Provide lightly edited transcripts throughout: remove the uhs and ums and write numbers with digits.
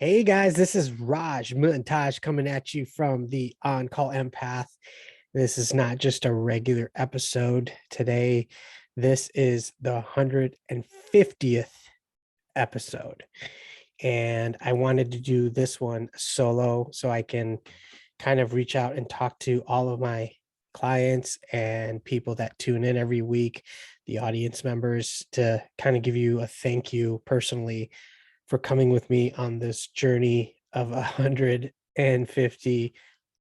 Hey guys, this is Rajmontage coming at you from the On Call Empath. This is not just a regular episode today. This is the 150th episode. And I wanted to do this one solo so I can kind of reach out and talk to all of my clients and people that tune in every week, the audience members, to kind of give you a thank you personally for coming with me on this journey of 150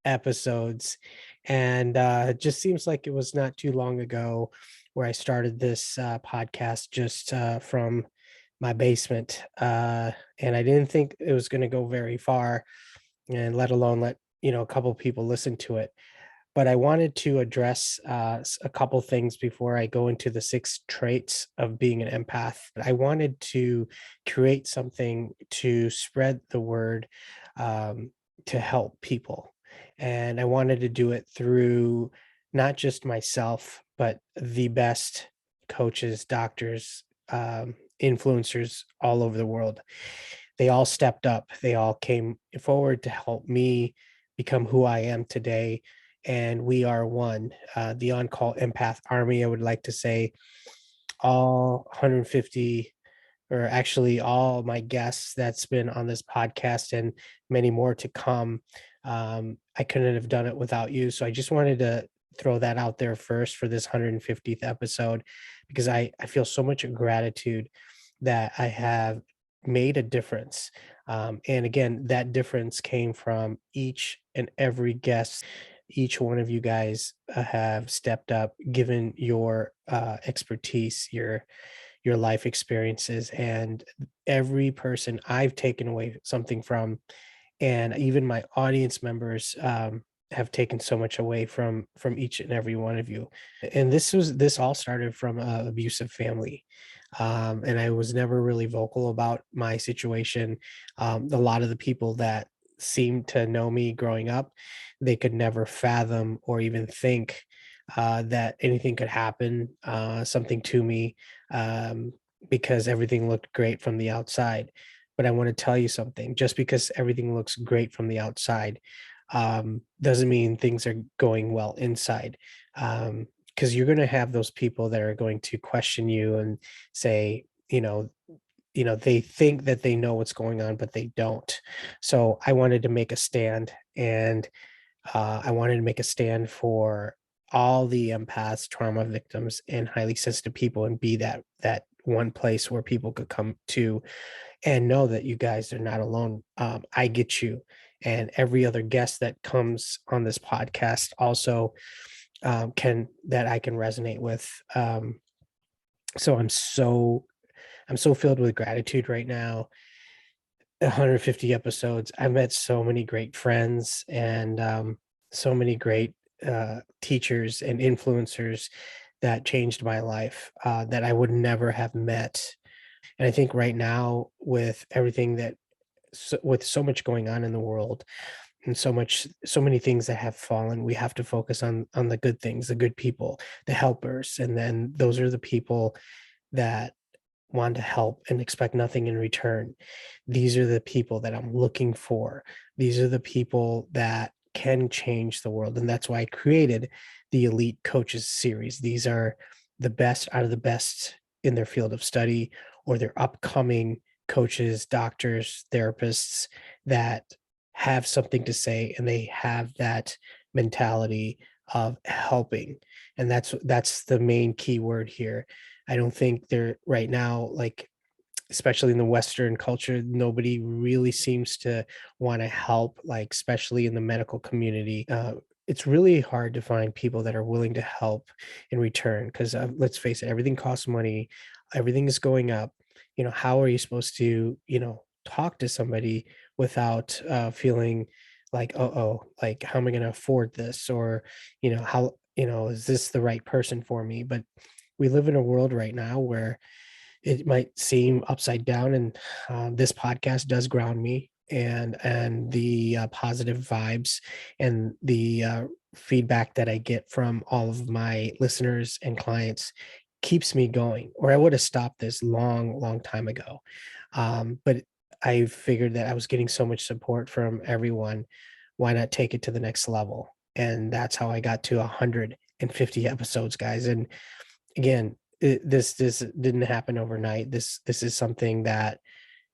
episodes. And it just seems like it was not too long ago where I started this podcast just from my basement. And I didn't think it was going to go very far, and let alone let a couple people listen to it. But I wanted to address a couple things before I go into the 6 traits of being an empath. I wanted to create something to spread the word, um, to help people. And I wanted to do it through not just myself, but the best coaches, doctors, influencers all over the world. They all stepped up, they all came forward to help me become who I am today, and we are one. The On Call Empath Army, I would like to say, all 150, or actually all my guests that's been on this podcast and many more to come. I couldn't have done it without you. So I just wanted to throw that out there first for this 150th episode, because I feel so much gratitude that I have made a difference. And again, that difference came from each and every guest. Each one of you guys have stepped up, given your expertise, your life experiences, and every person I've taken away something from, and even my audience members have taken so much away from each and every one of you. And this all started from a abusive family, and I was never really vocal about my situation. A lot of the people that seemed to know me growing up, they could never fathom or even think that anything could happen, something to me, um, because everything looked great from the outside. But I want to tell you something: just because everything looks great from the outside, doesn't mean things are going well inside. Because you're going to have those people that are going to question you and say, they think that they know what's going on, but they don't. So I wanted to make a stand, and I wanted to make a stand for all the empaths, trauma victims, and highly sensitive people, and be that one place where people could come to and know that you guys are not alone. I get you, and every other guest that comes on this podcast also can that I can resonate with. So I'm so filled with gratitude right now. 150 episodes. I met so many great friends, and so many great teachers and influencers that changed my life, that I would never have met. And I think right now, with everything with so much going on in the world, and so many things that have fallen, we have to focus on the good things, the good people, the helpers, and then those are the people that want to help and expect nothing in return. These are the people that I'm looking for. These are the people that can change the world. And that's why I created the Elite Coaches series. These are the best out of the best in their field of study, or their upcoming coaches, doctors, therapists that have something to say, and they have that mentality of helping. And that's the main key word here. I don't think they're right now, like, especially in the Western culture, nobody really seems to want to help, like, especially in the medical community. It's really hard to find people that are willing to help in return, because let's face it, everything costs money, everything is going up. How are you supposed to, talk to somebody without feeling like, oh, like, how am I going to afford this? Or, how, is this the right person for me? But we live in a world right now where it might seem upside down, and this podcast does ground me, and the positive vibes and the feedback that I get from all of my listeners and clients keeps me going, or I would have stopped this long time ago. But I figured that I was getting so much support from everyone. Why not take it to the next level? And that's how I got to 150 episodes, guys. And again, this didn't happen overnight. This is something that,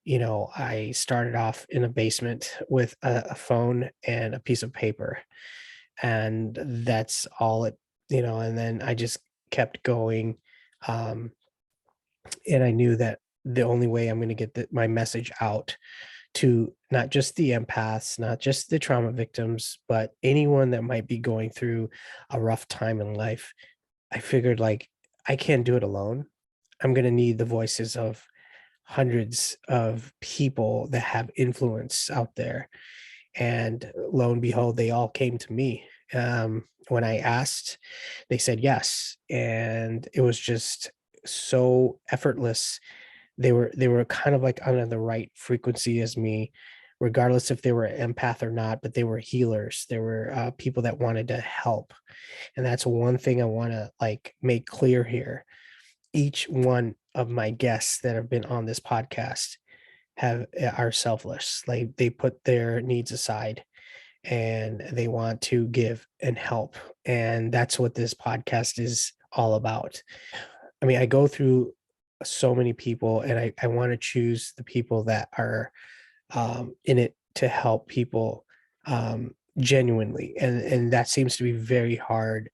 I started off in a basement with a phone and a piece of paper, and that's all it, and then I just kept going. Um, and I knew that the only way I'm going to get my message out to not just the empaths, not just the trauma victims, but anyone that might be going through a rough time in life, I figured like I can't do it alone. I'm going to need the voices of hundreds of people that have influence out there. And lo and behold, they all came to me. When I asked, they said yes. And it was just so effortless. They were kind of like on the right frequency as me, regardless if they were an empath or not, but they were healers. They were people that wanted to help. And that's one thing I want to like make clear here. Each one of my guests that have been on this podcast are selfless. Like they put their needs aside and they want to give and help. And that's what this podcast is all about. I mean, I go through so many people and I want to choose the people that are in it to help people genuinely. And that seems to be very hard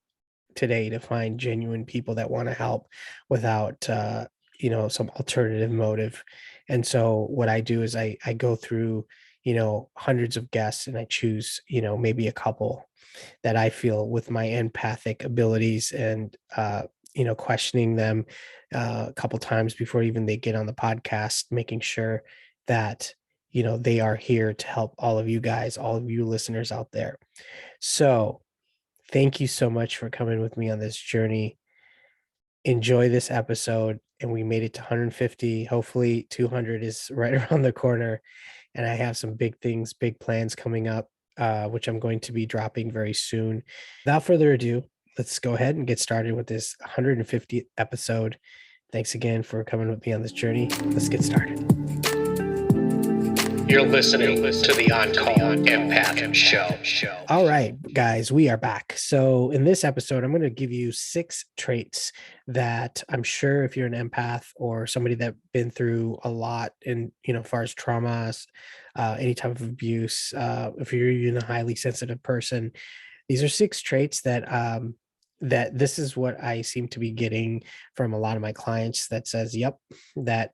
today, to find genuine people that want to help without some alternative motive. And so what I do is I go through hundreds of guests and I choose maybe a couple that I feel with my empathic abilities, and questioning them a couple times before even they get on the podcast, making sure that they are here to help all of you guys, all of you listeners out there. So thank you so much for coming with me on this journey. Enjoy this episode. And we made it to 150. Hopefully 200 is right around the corner. And I have some big things, big plans coming up, which I'm going to be dropping very soon. Without further ado, let's go ahead and get started with this 150th episode. Thanks again for coming with me on this journey. Let's get started. You're listening to the On-Call Empath Show. All right, guys, we are back. So in this episode, I'm going to give you 6 traits that I'm sure if you're an empath or somebody that's been through a lot in, as far as traumas, any type of abuse, if you're even a highly sensitive person, these are 6 traits that this is what I seem to be getting from a lot of my clients that says, yep, that,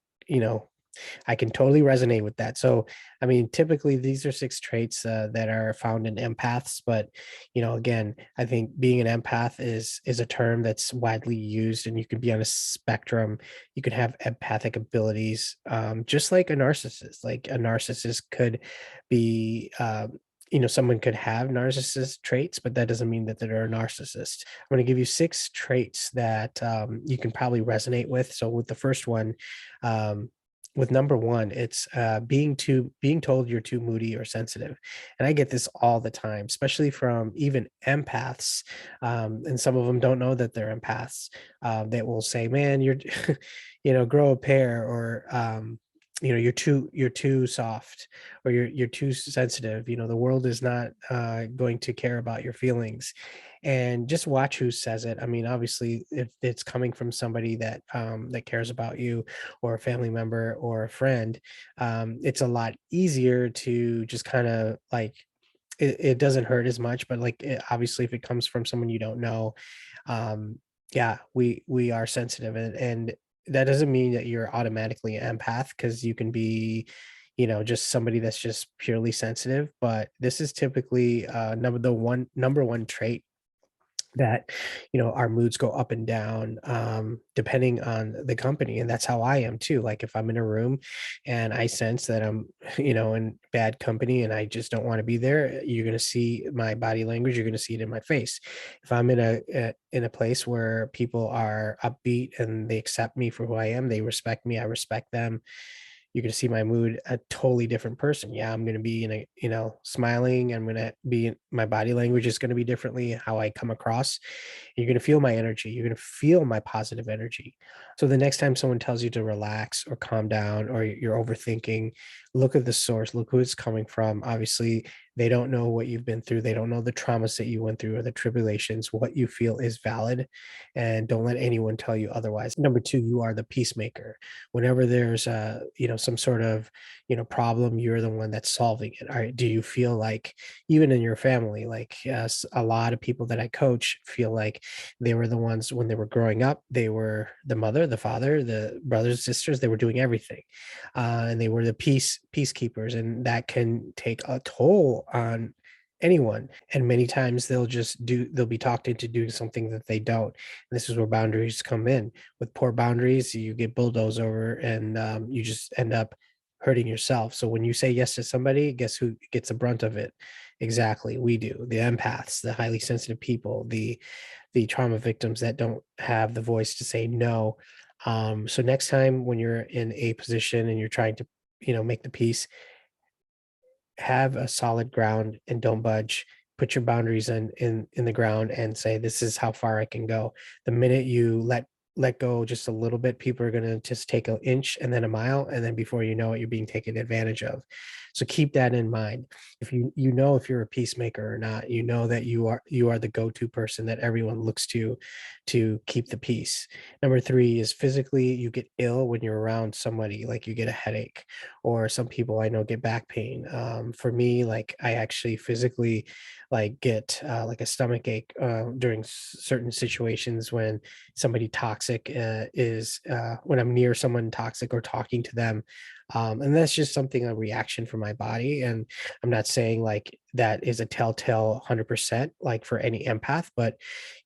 I can totally resonate with that. So, I mean, typically these are 6 traits that are found in empaths, but again, I think being an empath is a term that's widely used, and you can be on a spectrum. You can have empathic abilities, just like a narcissist. Like a narcissist could be. Someone could have narcissist traits, but that doesn't mean that they're a narcissist. I'm going to give you 6 traits that you can probably resonate with. So, with the first one, um, with number 1, it's being told you're too moody or sensitive. And I get this all the time, especially from even empaths. And some of them don't know that they're empaths. That will say, man, you're grow a pair, or you're too soft, or you're too sensitive. The world is not going to care about your feelings. And just watch who says it. I mean, obviously, if it's coming from somebody that cares about you, or a family member or a friend, it's a lot easier to just kind of like, it doesn't hurt as much. But like, obviously if it comes from someone you don't know, yeah, we are sensitive. And that doesn't mean that you're automatically an empath, because you can be just somebody that's just purely sensitive. But this is typically number one trait, that our moods go up and down depending on the company. And that's how I am too. Like if I'm in a room and I sense that I'm in bad company and I just don't want to be there, you're going to see my body language, you're going to see it in my face. If I'm in a place where people are upbeat and they accept me for who I am, they respect me, I respect them, you're going to see my mood a totally different person. Yeah, I'm going to be in a, smiling. I'm going to be my body language is going to be differently, how I come across. You're going to feel my energy. You're going to feel my positive energy. So the next time someone tells you to relax or calm down or you're overthinking, look at the source, look who it's coming from. Obviously, they don't know what you've been through. They don't know the traumas that you went through or the tribulations. What you feel is valid, and don't let anyone tell you otherwise. Number two, you are the peacemaker. Whenever there's some sort of problem, you're the one that's solving it. All right. Do you feel like, even in your family, like a lot of people that I coach feel like they were the ones when they were growing up, they were the mother, the father, the brothers, sisters, they were doing everything. And they were the peacekeepers, and that can take a toll on anyone. And many times they'll be talked into doing something that they don't. And this is where boundaries come in. With poor boundaries, you get bulldozed over, and you just end up hurting yourself. So when you say yes to somebody, guess who gets the brunt of it? Exactly, we do. The empaths, the highly sensitive people, the trauma victims that don't have the voice to say no. So next time when you're in a position and you're trying to, make the peace, have a solid ground and don't budge. Put your boundaries in the ground and say, this is how far I can go. The minute you let go just a little bit, people are going to just take an inch and then a mile, and then before you know it, you're being taken advantage of. So keep that in mind. If if you're a peacemaker or not, that you are the go-to person that everyone looks to keep the peace. Number three is physically, you get ill when you're around somebody, like you get a headache, or some people I know get back pain. For me, like I actually physically like get like a stomach ache during certain situations when somebody toxic is when I'm near someone toxic or talking to them. And that's just something, a reaction from my body. And I'm not saying like that is a telltale 100% like for any empath, but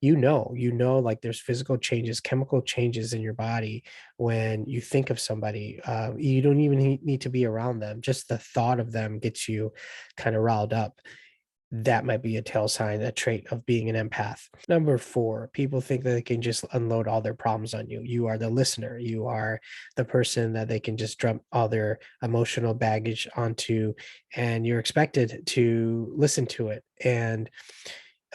like there's physical changes, chemical changes in your body when you think of somebody. You don't even need to be around them. Just the thought of them gets you kind of riled up. That might be a tell sign, a trait of being an empath. Number four, people think that they can just unload all their problems on you. You are the listener. You are the person that they can just dump all their emotional baggage onto, and you're expected to listen to it. And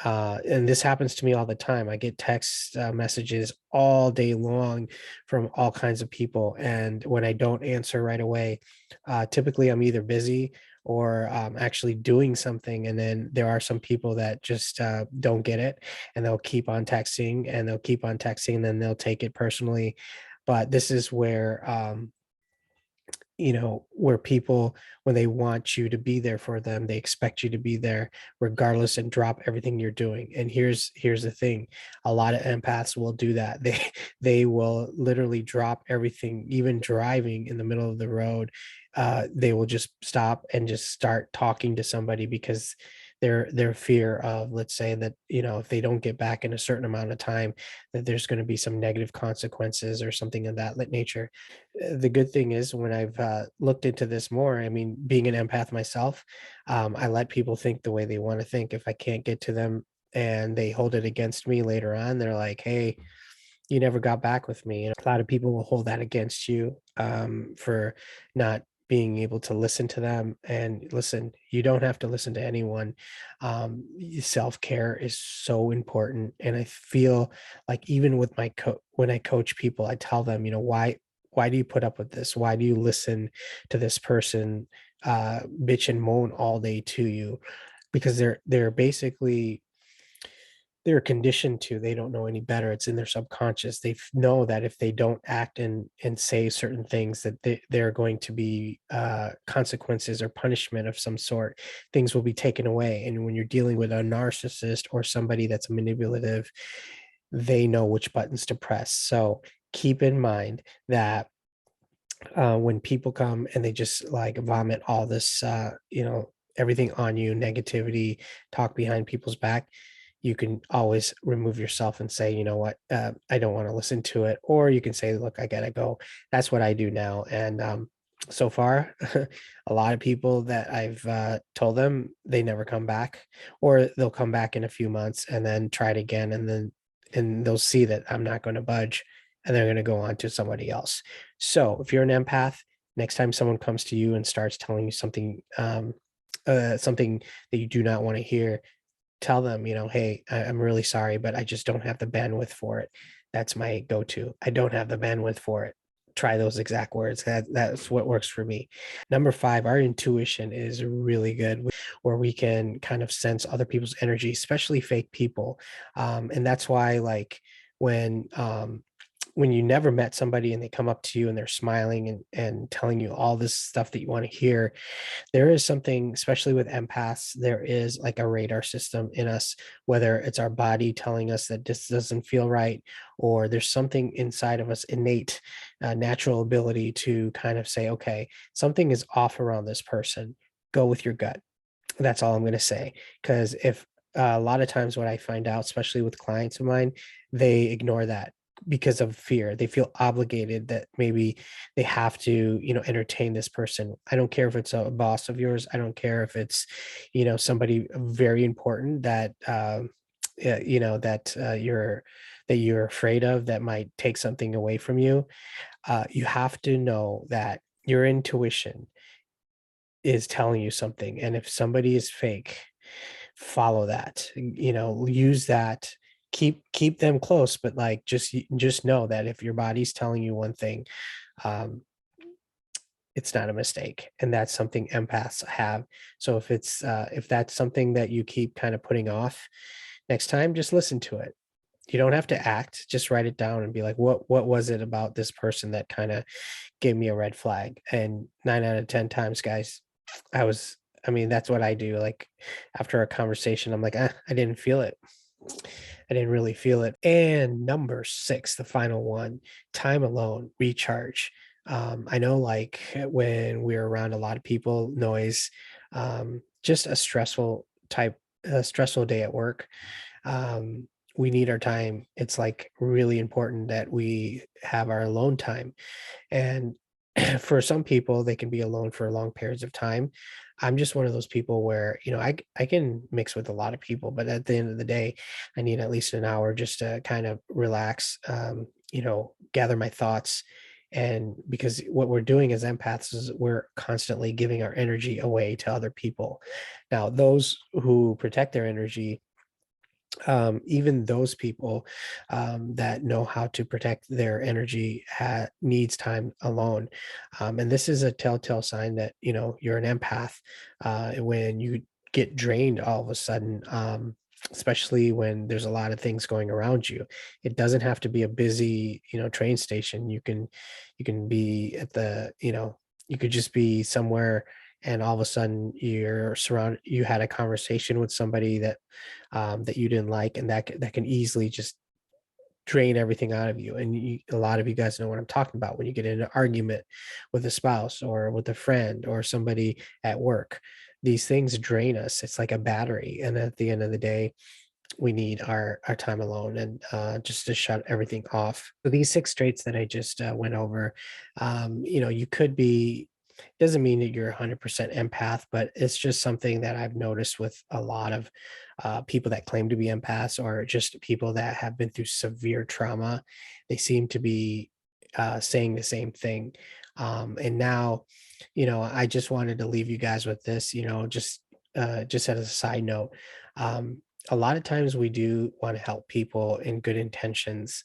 this happens to me all the time. I get text messages all day long from all kinds of people, and when I don't answer right away, typically I'm either busy or actually doing something. And then there are some people that just don't get it, and they'll keep on texting and they'll keep on texting, and then they'll take it personally. But this is where where people, when they want you to be there for them, they expect you to be there regardless and drop everything you're doing. And here's the thing, a lot of empaths will do that. They will literally drop everything, even driving in the middle of the road. They will just stop and just start talking to somebody because their fear of, let's say that, if they don't get back in a certain amount of time, that there's going to be some negative consequences or something of that nature. The good thing is, when I've looked into this more, I mean, being an empath myself, I let people think the way they want to think. If I can't get to them and they hold it against me later on, they're like, hey, you never got back with me. And a lot of people will hold that against you for not being able to listen to them. And listen, you don't have to listen to anyone. Self-care is so important. And I feel like even with when I coach people, I tell them, why do you put up with this? Why do you listen to this person bitch and moan all day to you? Because they're basically, they're conditioned to, they don't know any better. It's in their subconscious. They know that if they don't act and say certain things, that they're going to be consequences or punishment of some sort. Things will be taken away. And when you're dealing with a narcissist or somebody that's manipulative, they know which buttons to press. So keep in mind that when people come and they just like vomit all this, everything on you, negativity, talk behind people's back, you can always remove yourself and say, you know what, I don't want to listen to it. Or you can say, look, I gotta go. That's what I do now. And so far, a lot of people that I've told them, they never come back, or they'll come back in a few months and then try it again. And they'll see that I'm not going to budge, and they're going to go on to somebody else. So if you're an empath, Next time someone comes to you and starts telling you something, something that you do not want to hear, tell them, hey, I'm really sorry, but I just don't have the bandwidth for it. That's my go-to. I don't have the bandwidth for it. Try those exact words. That's what works for me. Number five, our intuition is really good, where we can kind of sense other people's energy, especially fake people. And that's why, like, when when you never met somebody and they come up to you and they're smiling and telling you all this stuff that you want to hear, there is something, especially with empaths, there is like a radar system in us, whether it's our body telling us that this doesn't feel right, or there's something inside of us, innate, natural ability to kind of say, okay, something is off around this person. Go with your gut. That's all I'm going to say. Because if a lot of times what I find out, especially with clients of mine, they ignore that because of fear. They feel obligated that maybe they have to, entertain this person. I don't care if it's a boss of yours. I don't care if it's, somebody very important that, that you're afraid of, that might take something away from you. You have to know that your intuition is telling you something. And if somebody is fake, follow that. Use that. Keep them close, but like just know that if your body's telling you one thing, um, it's not a mistake. And that's something empaths have. So if that's something that you keep kind of putting off, next time just listen to it. You don't have to act, just write it down and be like, what was it about this person that kind of gave me a red flag? And 9 out of 10 times, guys, I mean, that's what I do. Like, after a conversation, I'm like, I didn't feel it. I didn't really feel it. And number six, the final one, time alone, recharge. I know, like, when we're around a lot of people, noise, just a stressful day at work, we need our time. It's like really important that we have our alone time. And for some people, they can be alone for long periods of time. I'm just one of those people where, I can mix with a lot of people, but at the end of the day, I need at least an hour just to kind of relax, gather my thoughts. And because what we're doing as empaths is we're constantly giving our energy away to other people. Now, those who protect their energy, even those people, that know how to protect their energy, needs time alone. And this is a telltale sign that you're an empath, when you get drained all of a sudden, especially when there's a lot of things going around you. It doesn't have to be a busy train station. You can be at the you could just be somewhere, and all of a sudden you had a conversation with somebody that you didn't like, and that can easily just drain everything out of you. And a lot of you guys know what I'm talking about when you get in an argument with a spouse or with a friend or somebody at work. These things drain us. It's like a battery, and at the end of the day, we need our time alone, and just to shut everything off. So these six traits that I just went over, you could be, doesn't mean that you're 100% empath, but it's just something that I've noticed with a lot of people that claim to be empaths, or just people that have been through severe trauma. They seem to be saying the same thing. And now, I just wanted to leave you guys with this, just as a side note. Um, a lot of times we do want to help people in good intentions.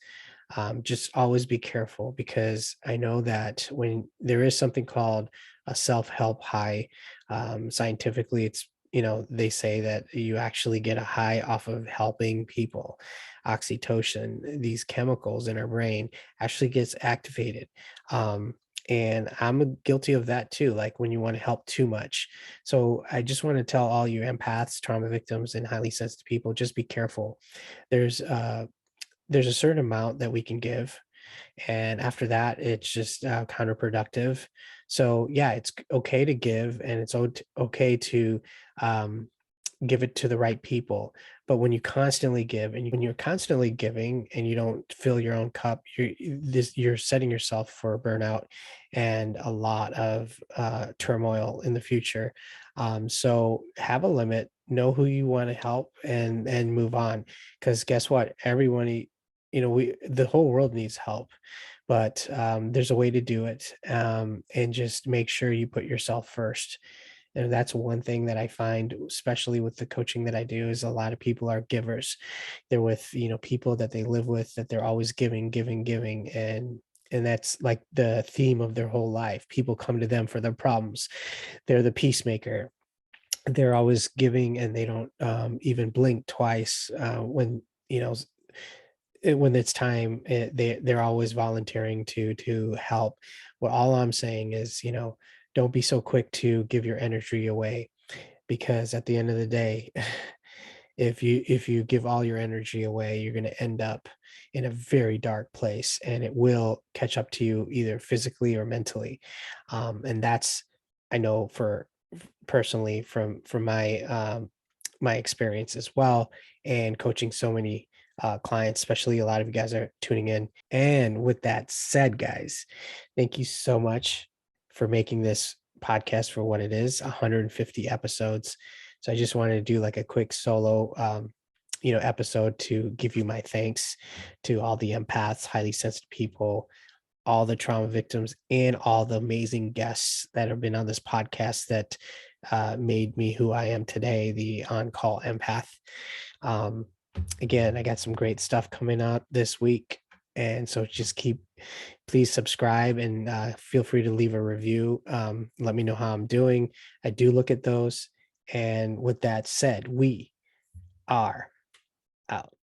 Just always be careful, because I know that when there is something called a self-help high, scientifically, they say that you actually get a high off of helping people. Oxytocin, these chemicals in our brain, actually gets activated. Um, and I'm guilty of that too, like when you want to help too much. So I just want to tell all you empaths, trauma victims, and highly sensitive people, just be careful. There's uh there's a certain amount that we can give, and after that it's just counterproductive. So yeah, it's okay to give, and it's okay to um, give it to the right people. But when you constantly give, and when you're constantly giving and you don't fill your own cup, you're setting yourself for burnout and a lot of turmoil in the future. So have a limit, know who you want to help, and move on. Because guess what, everyone, we the whole world needs help, but there's a way to do it, and just make sure you put yourself first. And that's one thing that I find, especially with the coaching that I do, is a lot of people are givers. They're with, people that they live with, that they're always giving, giving, giving. And that's like the theme of their whole life. People come to them for their problems. They're the peacemaker. They're always giving, and they don't even blink twice when, when it's time. They're always volunteering to help. Well, all I'm saying is, don't be so quick to give your energy away, because at the end of the day, if you give all your energy away, you're going to end up in a very dark place, and it will catch up to you either physically or mentally. And that's, I know, for personally, from my experience as well, and coaching so many clients, especially a lot of you guys are tuning in. And with that said, guys, thank you so much for making this podcast for what it is, 150 episodes. So I just wanted to do like a quick solo episode to give you my thanks to all the empaths, highly sensitive people, all the trauma victims, and all the amazing guests that have been on this podcast that made me who I am today, the on-call empath. Um, Again, I got some great stuff coming out this week. And so please subscribe, and feel free to leave a review. Let me know how I'm doing. I do look at those. And with that said, we are out.